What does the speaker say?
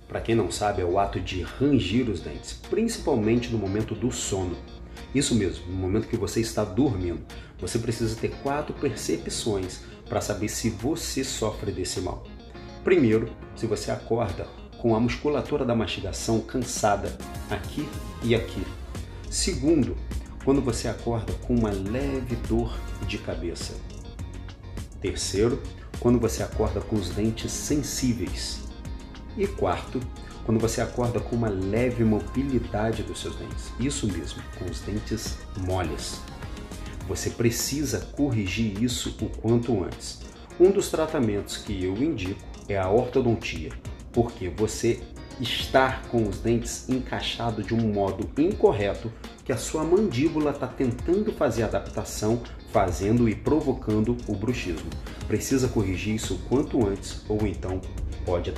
Para quem não sabe, é o ato de ranger os dentes, principalmente no momento do sono. Isso mesmo, no momento que você está dormindo. Você precisa ter 4 percepções para saber se você sofre desse mal. Primeiro, se você acorda com a musculatura da mastigação cansada aqui e aqui. Segundo, quando você acorda com uma leve dor de cabeça. Terceiro, quando você acorda com os dentes sensíveis. E quarto, quando você acorda com uma leve mobilidade dos seus dentes. Isso mesmo, com os dentes moles. Você precisa corrigir isso o quanto antes. Um dos tratamentos que eu indico é a ortodontia, porque você está com os dentes encaixados de um modo incorreto que a sua mandíbula está tentando fazer a adaptação, fazendo e provocando o bruxismo. Precisa corrigir isso o quanto antes ou então pode dar